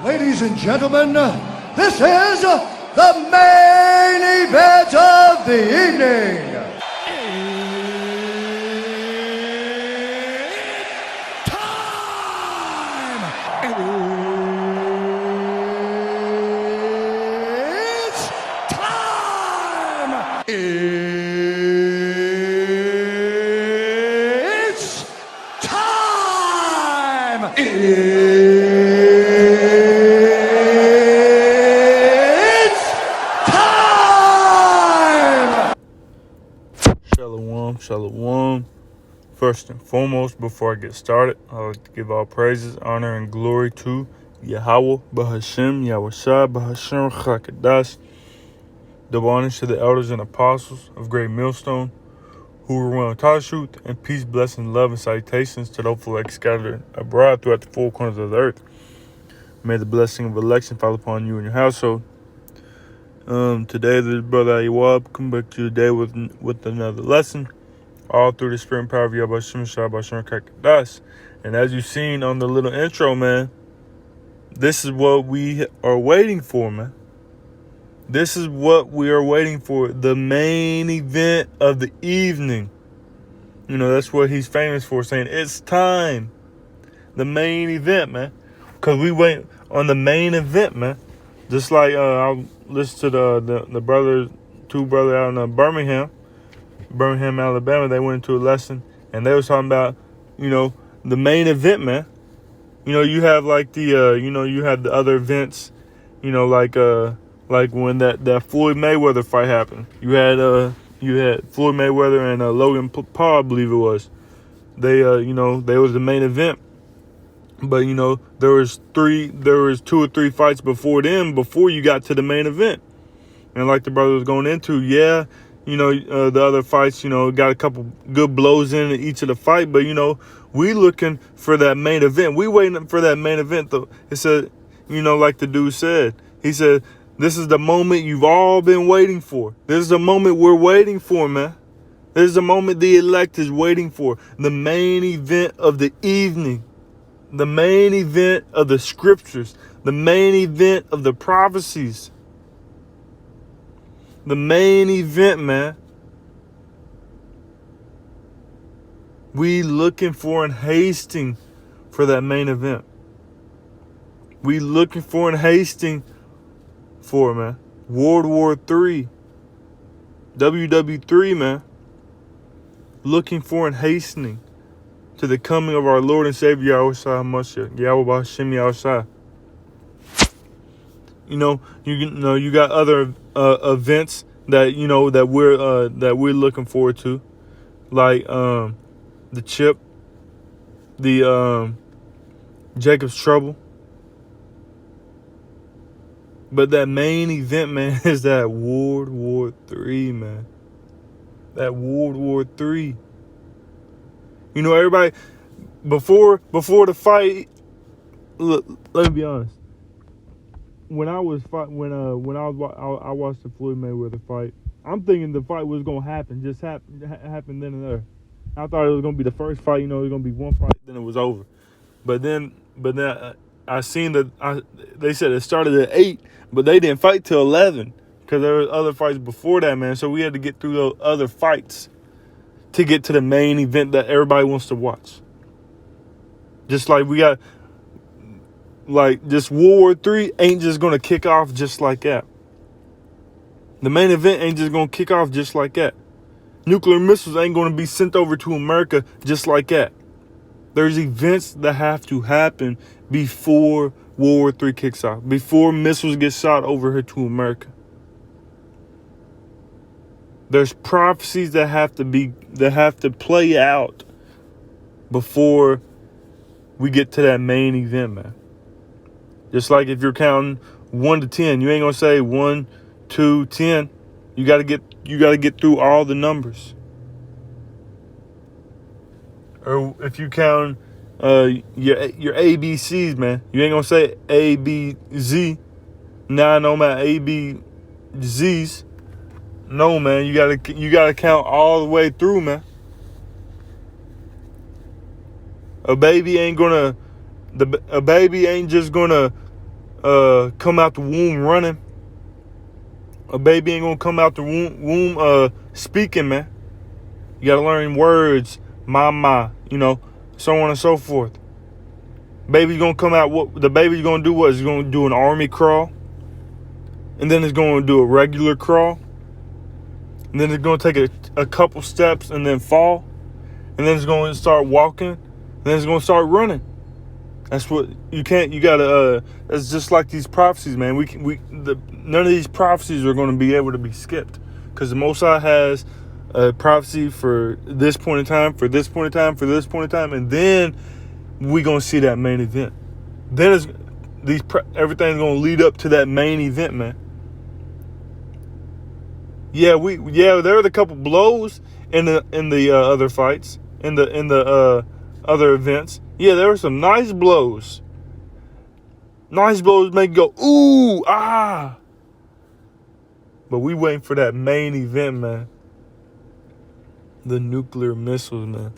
Ladies and gentlemen, this is the main event of the evening. It's time! It's time! It's time! Shalom. First and foremost, before I get started, I would like to give all praises, honor, and glory to Yahweh, Bahashem, Yahushua, Bahashem, Chakadas. Double honors to the elders and apostles of Great Millstone, who were willing to taught the truth, and peace, blessing, love, and salutations to those who scattered abroad throughout the four corners of the earth. May the blessing of election fall upon you and your household. Today, this brother Ayawab come back to you today with another lesson, all through the spirit and power of Yahweh Shemashah. And as you've seen on the little intro, man, this is what we are waiting for, man. This is what we are waiting for, the main event of the evening. You know, that's what he's famous for, saying it's time. The main event, man. Because we wait on the main event, man. Just like I'll listen to the brothers, two brothers out in Birmingham, Alabama. They went into a lesson and they was talking about, you know, the main event, man. You know, you have like the, you have the other events, you know, like when that Floyd Mayweather fight happened. You had Floyd Mayweather and Logan Paul, I believe it was. They was the main event. But, you know, there was 2 or 3 fights before you got to the main event. And like the brother was going into, the other fights, got a couple good blows in each of the fight. But, we looking for that main event. We waiting for that main event, though. It said, like the dude said, he said, this is the moment you've all been waiting for. This is the moment we're waiting for, man. This is the moment the elect is waiting for. The main event of the evening. The main event of the scriptures, the main event of the prophecies, the main event, man. We looking for and hasting for that main event. We looking for and hasting for, man. World War III, WW3, man. Looking for and hastening to the coming of our Lord and Savior Yahushua HaMashiach, Yahweh Hashem Yahushua. You got other events that that we're looking forward to, like the chip, the Jacob's trouble. But that main event, man, is that World War III, man. That World War III. Everybody, before the fight, look, let me be honest. When I watched the Floyd Mayweather fight, I'm thinking the fight was gonna happen then and there. I thought it was gonna be the first fight. It was gonna be one fight, then it was over. But then I seen that they said it started at 8, but they didn't fight till 11 because there were other fights before that, man. So we had to get through those other fights to get to the main event that everybody wants to watch. Just like we got, like, this World War III ain't just going to kick off just like that. The main event ain't just going to kick off just like that. Nuclear missiles ain't going to be sent over to America just like that. There's events that have to happen before World War III kicks off, before missiles get shot over here to America. There's prophecies that have to play out before we get to that main event, man. Just like if you're counting 1 to 10, you ain't gonna say 1, 2, 10. You gotta get through all the numbers. Or if you count your ABCs, man, you ain't gonna say A, B, Z. Now I know my A, B, Z's. No, man, you gotta count all the way through, man. A baby ain't just gonna come out the womb running. A baby ain't gonna come out the womb speaking, man. You gotta learn words, mama, so on and so forth. Baby's gonna come out. What the baby's gonna do? What is gonna do? An army crawl, and then it's gonna do a regular crawl, and then it's gonna take a couple steps and then fall, and then it's gonna start walking, and then it's gonna start running. That's what you can't. You gotta. It's just like these prophecies, man. None of these prophecies are gonna be able to be skipped, because the Most High has a prophecy for this point in time, for this point in time, for this point in time, and then we gonna see that main event. Then everything's gonna lead up to that main event, man. Yeah, there were a couple blows in the other fights, in the other events. Yeah, there were some nice blows. Nice blows make you go ooh ah. But we waiting for that main event, man. The nuclear missiles, man.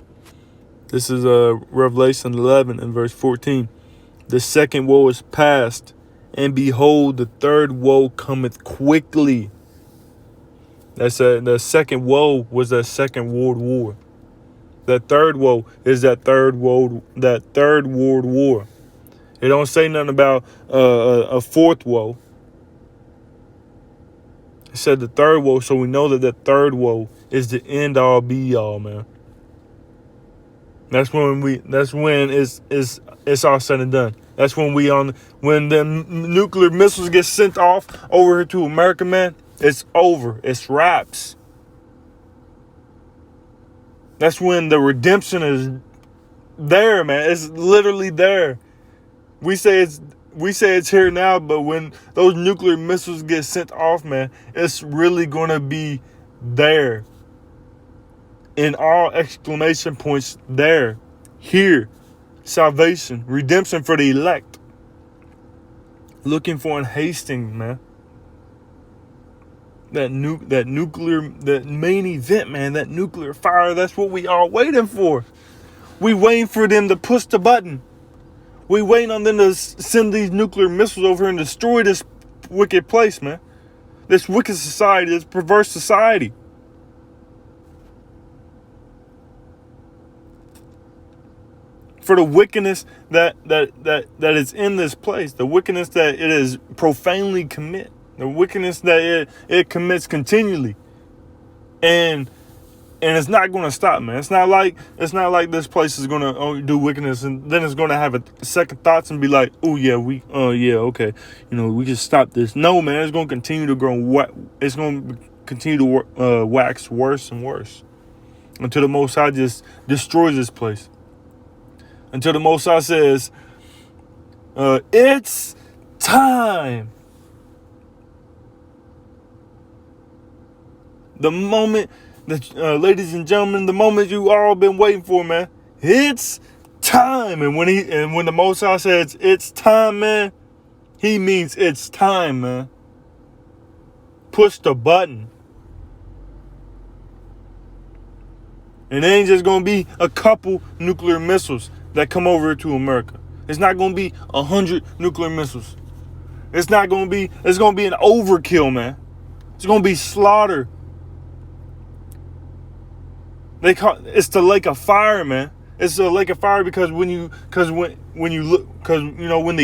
This is Revelation 11 and verse 14. The second woe is past, and behold, the third woe cometh quickly. The second woe was the Second World War. That third woe is that third world war. It don't say nothing about a fourth woe. It said the third woe, so we know that third woe is the end all be all, man. That's when it's all said and done. That's when when the nuclear missiles get sent off over here to America, man. It's over. It's wraps. That's when the redemption is there, man. It's literally there. We say it's here now, but when those nuclear missiles get sent off, man, it's really gonna be there. In all exclamation points, there, here, salvation, redemption for the elect. Looking for and hasting, man. That main event, man, that nuclear fire, that's what we are waiting for. We waiting for them to push the button. We waiting on them to send these nuclear missiles over here and destroy this wicked place, man. This wicked society, this perverse society. For the wickedness that is in this place, the wickedness that it is profanely commit. The wickedness that it commits continually, and it's not going to stop, man. It's not like this place is going to do wickedness and then it's going to have a second thoughts and be like, oh yeah, okay, we can stop this. No, man, it's going to continue to grow. It's going to continue to wax worse and worse until the Most High just destroys this place. Until the Most High says, it's time. The moment that, ladies and gentlemen, the moment you all been waiting for, man, it's time. And when the Most High says it's time, man, he means it's time, man. Push the button. And it ain't just gonna be a couple nuclear missiles that come over to America. It's not gonna be 100 nuclear missiles. It's gonna be an overkill, man. It's gonna be slaughter. It's the lake of fire, man. It's the lake of fire because when the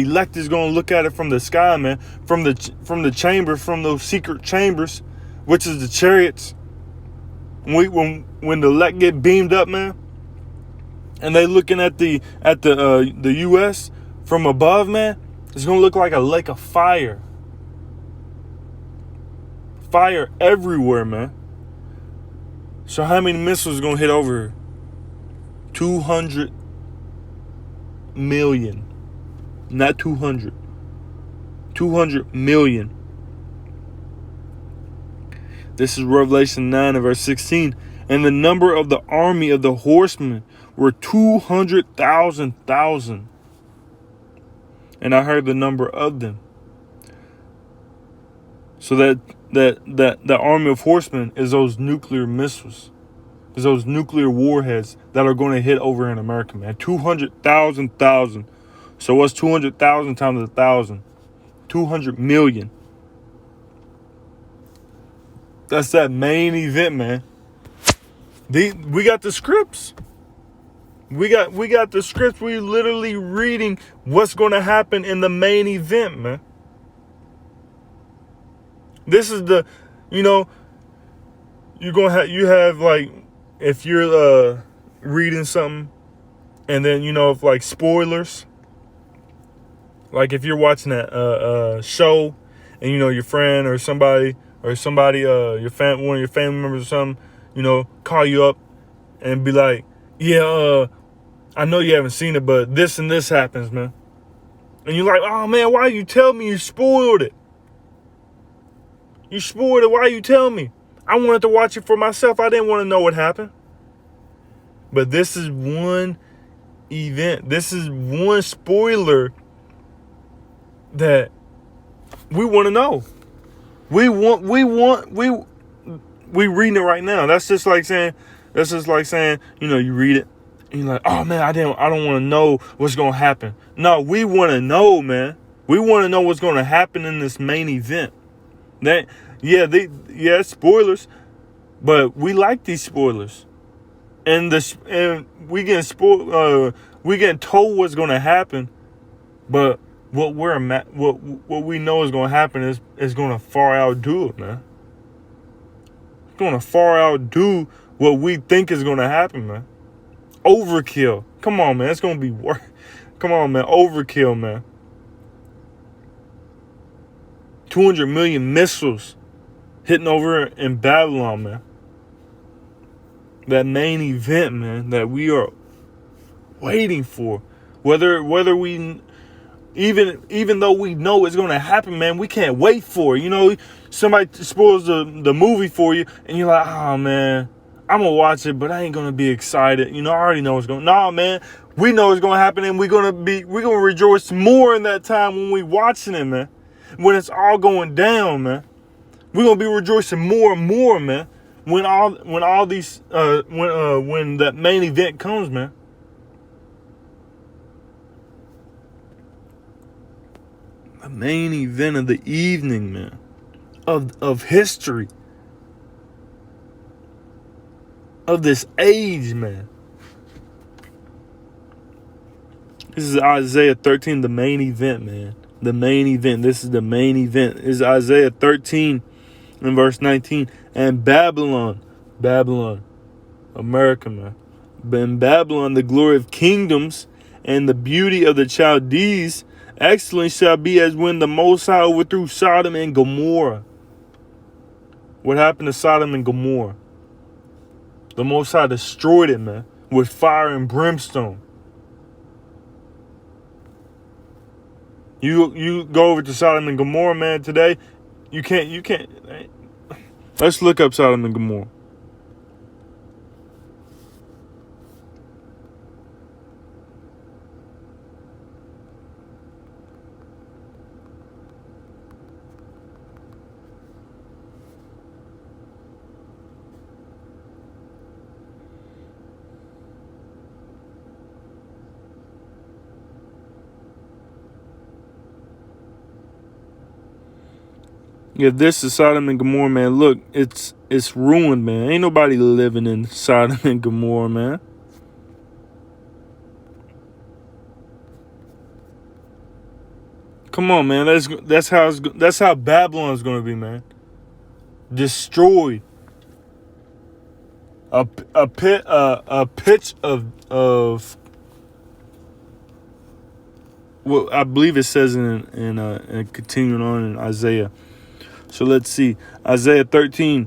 elect is gonna look at it from the sky, man, from the chamber, from those secret chambers, which is the chariots. When the elect get beamed up, man, and they looking at the U.S. from above, man, it's gonna look like a lake of fire. Fire everywhere, man. So how many missiles are going to hit over here? 200 million. Not 200. 200 million. This is Revelation 9 and verse 16. And the number of the army of the horsemen were 200,000. And I heard the number of them. So that the army of horsemen is those nuclear missiles, is those nuclear warheads that are going to hit over in America, man. 200,000. So what's 200,000 times 1,000? 200 million. That's that main event, man. We got the scripts. We got the scripts. We're literally reading what's going to happen in the main event, man. This is the, you have like, if you're reading something, and then if like spoilers, like if you're watching a show, and your friend or somebody one of your family members or something, call you up and be like, yeah, I know you haven't seen it, but this and this happens, man. And you're like, oh man, why you tell me? You spoiled it. You spoiled it. Why you tell me? I wanted to watch it for myself. I didn't want to know what happened. But this is one event. This is one spoiler that we want to know. We reading it right now. That's just like saying, you read it and you're like, oh man, I don't want to know what's going to happen. No, we want to know, man. We want to know what's going to happen in this main event. Spoilers, but we like these spoilers. And we getting spoiled. We getting told what's going to happen, but what we know is going to happen is going to far outdo it, man. It's going to far outdo what we think is going to happen, man. Overkill. Come on, man. It's going to be worse. Come on, man. Overkill, man. 200 million missiles hitting over in Babylon, man. That main event, man, that we are waiting for. Whether we, even though we know it's going to happen, man, we can't wait for it. Somebody spoils the movie for you, and you're like, oh, man, I'm going to watch it, but I ain't going to be excited. I already know what's going on. No, man, we know it's going to happen, and we're going to rejoice more in that time when we watching it, man. When it's all going down, man. We're going to be rejoicing more and more, man. When that main event comes, man. The main event of the evening, man. Of history. Of this age, man. This is Isaiah 13, the main event, man. The main event. This is the main event. This is Isaiah 13 and verse 19. And Babylon, America, man. In Babylon, the glory of kingdoms and the beauty of the Chaldees, excellent shall be as when the Most High overthrew Sodom and Gomorrah. What happened to Sodom and Gomorrah? The Most High destroyed it, man, with fire and brimstone. You go over to Sodom and Gomorrah, man, today, you can't. Let's look up Sodom and Gomorrah. Yeah, this is Sodom and Gomorrah, man. Look, it's ruined, man. Ain't nobody living in Sodom and Gomorrah, man. Come on, man. That's how Babylon's gonna be, man. Destroyed. A pitch of well, I believe it says in continuing on in Isaiah. So let's see. Isaiah 13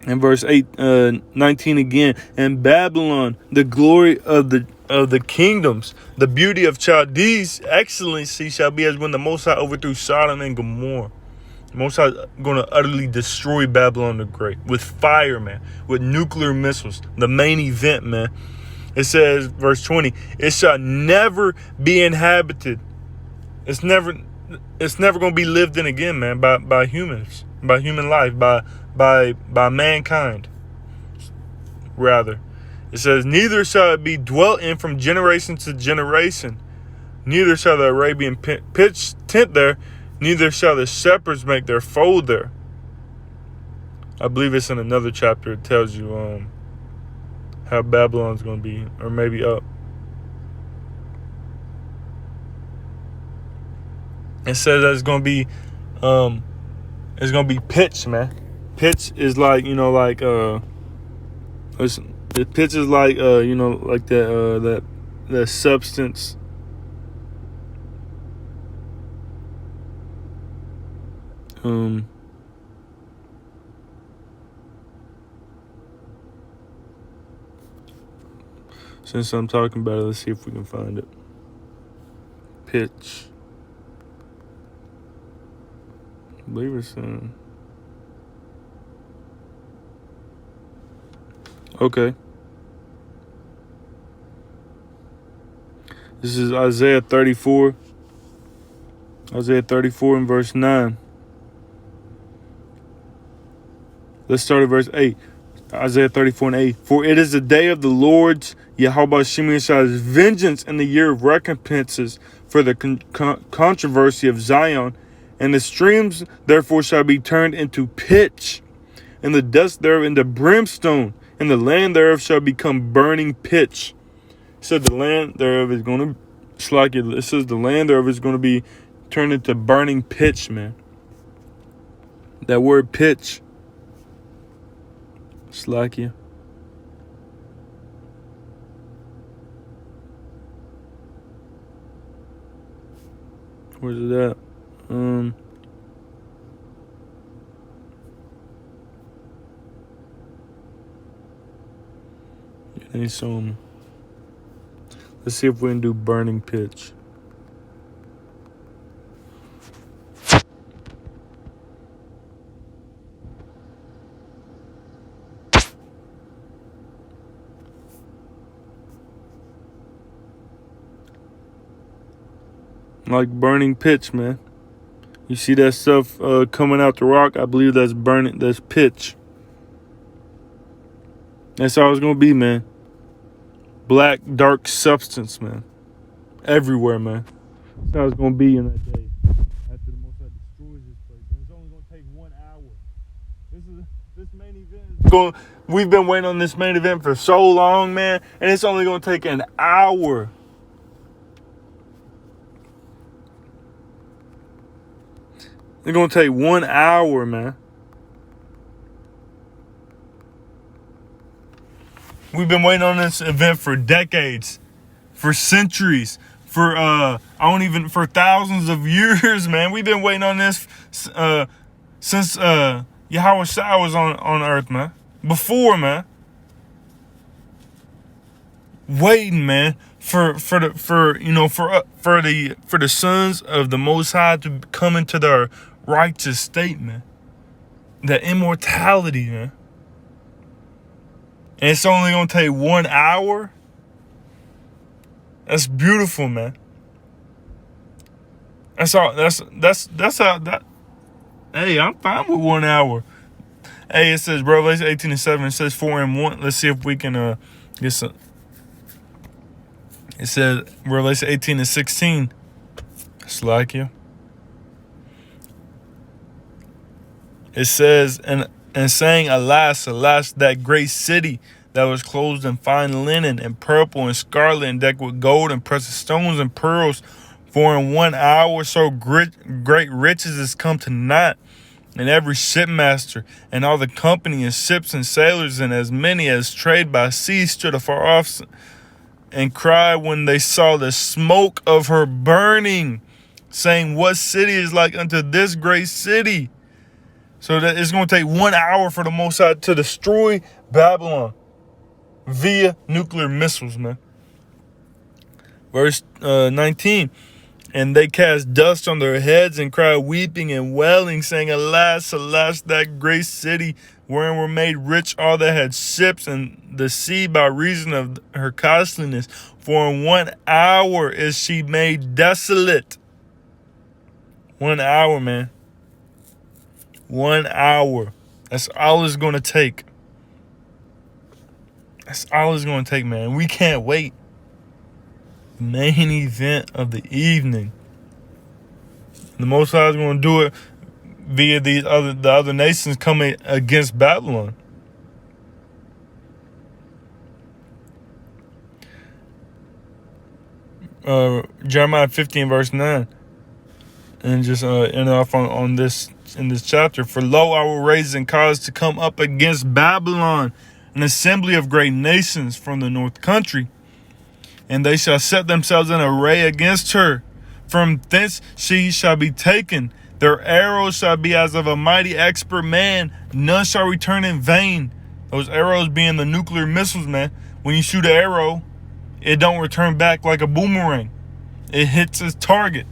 and verse 19 again. And Babylon, the glory of the kingdoms, the beauty of Chaldees, excellency shall be as when the Most High overthrew Sodom and Gomorrah. The Most High going to utterly destroy Babylon the Great with fire, man, with nuclear missiles. The main event, man. It says, verse 20, it shall never be inhabited. It's never going to be lived in again, man, by humans, by human life, by mankind, rather. It says, neither shall it be dwelt in from generation to generation. Neither shall the Arabian pitch tent there, neither shall the shepherds make their fold there. I believe it's in another chapter. It tells you how Babylon's going to be, or maybe up. It says that it's going to be pitch, man. Pitch is like, pitch is like like that substance. Since I'm talking about it, let's see if we can find it. Pitch. I believe it's okay. This is Isaiah 34. Isaiah 34 and verse 9. Let's start at verse 8. Isaiah 34 and 8. For it is the day of the Lord's Yahweh Shemeshai's vengeance in the year of recompenses for the controversy of Zion. And the streams therefore shall be turned into pitch, and the dust thereof into brimstone, and the land thereof shall become burning pitch. It said the land thereof is going to, it says the land thereof is going to be turned into burning pitch, man. That word pitch. Slakia. Where's it at? It ain't showing me. Let's see if we can do burning pitch. Like burning pitch, man. You see that stuff coming out the rock? I believe that's burning. That's pitch. That's how it's gonna be, man. Black, dark substance, man. Everywhere, man. That's how it's gonna be in that day. After the Most High destroys this place. And it's only gonna take 1 hour. This main event is we've been waiting on this main event for so long, man. And it's only gonna take an hour. It's gonna take 1 hour, man. We've been waiting on this event for decades, for centuries, for thousands of years, man. We've been waiting on this since Yahweh Shai was on earth, man. Before, man. Waiting, man, for the sons of the Most High to come into their righteous state, man. That immortality, man. And it's only gonna take 1 hour. That's beautiful, man. That's all. That's how that. Hey, I'm fine with 1 hour. Hey, it says Revelation 18 and 7. It says 4 and 1. Let's see if we can get some. It says Revelation 18 and 16. It's like you. It says and saying, alas, alas, that great city that was clothed in fine linen and purple and scarlet and decked with gold and precious stones and pearls. For in 1 hour so great riches is come to naught. And every shipmaster and all the company and ships and sailors and as many as trade by sea stood afar off and cried when they saw the smoke of her burning, saying, what city is like unto this great city? So that it's going to take 1 hour for the Most High to destroy Babylon via nuclear missiles, man. Verse 19. And they cast dust on their heads and cried, weeping and wailing, saying, alas, alas, that great city wherein were made rich all that had ships and the sea by reason of her costliness. For in 1 hour is she made desolate. 1 hour, man. 1 hour. That's all it's going to take. That's all it's going to take, man. We can't wait. Main event of the evening. The Most High is going to do it via the other nations coming against Babylon. Jeremiah 15 verse 9, and just end off on this in this chapter. For lo, I will raise and cause to come up against Babylon an assembly of great nations from the north country, and they shall set themselves in array against her. From thence she shall be taken. Their arrows shall be as of a mighty expert man. None shall return in vain. Those arrows being the nuclear missiles, man. When you shoot an arrow, it don't return back like a boomerang. It hits its target,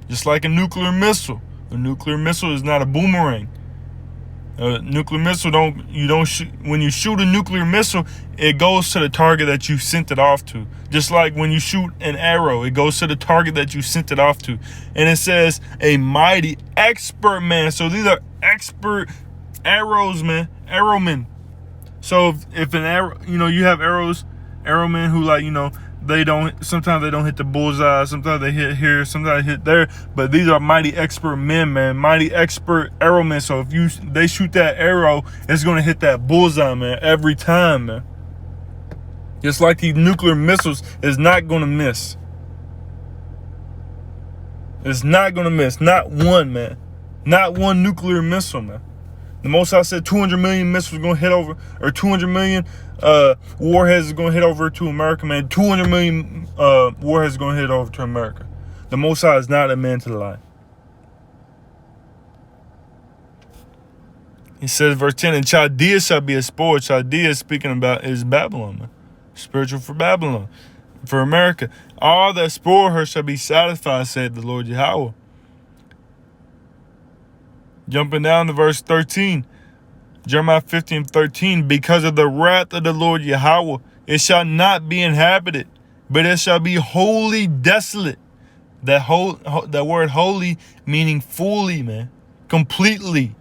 just like a nuclear missile. A nuclear missile is not a boomerang. A nuclear missile when you shoot a nuclear missile, it goes to the target that you sent it off to. Just like when you shoot an arrow, it goes to the target that you sent it off to. And it says a mighty expert man. So these are expert arrows, man. Arrowmen. So if an arrow, you have arrowmen who sometimes they don't hit the bullseye, sometimes they hit here, sometimes they hit there, but these are mighty expert men, man, mighty expert arrowmen. So if they shoot that arrow, it's going to hit that bullseye, man, every time, man. Just like these nuclear missiles is not going to miss. It's not going to miss. Not one, man. Not one nuclear missile, man. The Most High said 200 million missiles are going to hit over, or 200 million warheads is going to hit over to America, man. 200 million warheads is going to hit over to America. The Most High is not a man to lie. He says, verse 10, and Chaldea shall be a spoil. Chaldea is speaking about is Babylon, man. Spiritual for Babylon, for America. All that spoil her shall be satisfied, said the Lord Yahweh. Jumping down to verse 13, Jeremiah 15:13, because of the wrath of the Lord Yahweh, it shall not be inhabited, but it shall be wholly desolate. That word holy meaning fully, man, completely.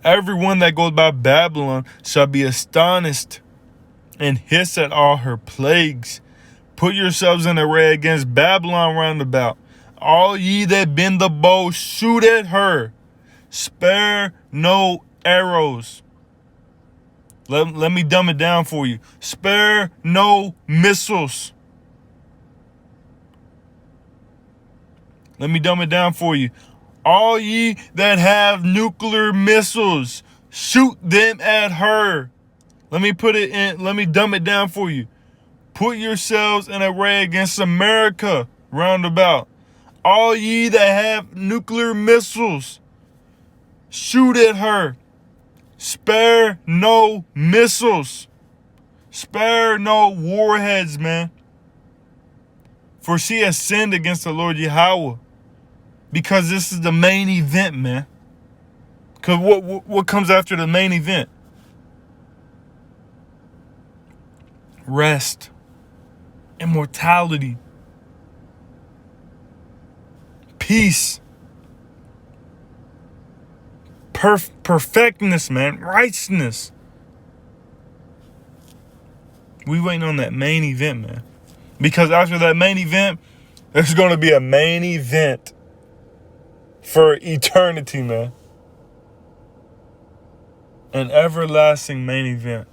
Everyone that goes by Babylon shall be astonished and hiss at all her plagues. Put yourselves in array against Babylon round about. All ye that bend the bow, shoot at her. Spare no arrows. Let me dumb it down for you. Spare no missiles. Let me dumb it down for you. All ye that have nuclear missiles, shoot them at her. Let me dumb it down for you. Put yourselves in array against America round about. All ye that have nuclear missiles, shoot at her. Spare no missiles. Spare no warheads, man. For she has sinned against the Lord Yahweh. Because this is the main event, man. Because what comes after the main event? Rest. Immortality. Peace. Perfectness, man. Righteousness. We waiting on that main event, man. Because after that main event, there's going to be a main event for eternity, man. An everlasting main event.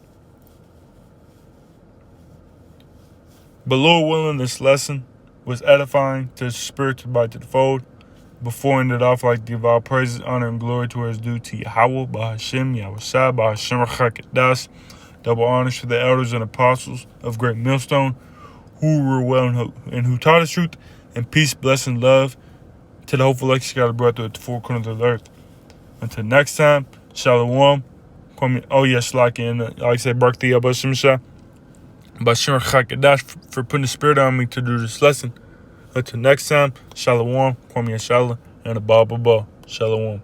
But Lord willing, this lesson was edifying to the spiritual body to the fold. Before ended off, like give all praises, honor, and glory to his due to Yahweh, Bahashim, Yahushua, Bahashim, Rachakadas. Double honors to the elders and apostles of Great Millstone, who were well and who taught us truth, and peace, blessing, love to the hopeful election God brought to the four corners of the earth. Until next time, Shalom. Like I said, Baruch the Yabashim Shah. Bashir Chakadash for putting the spirit on me to do this lesson. Until next time, Shalom, Kwame Shalom, and a Baba Shalom.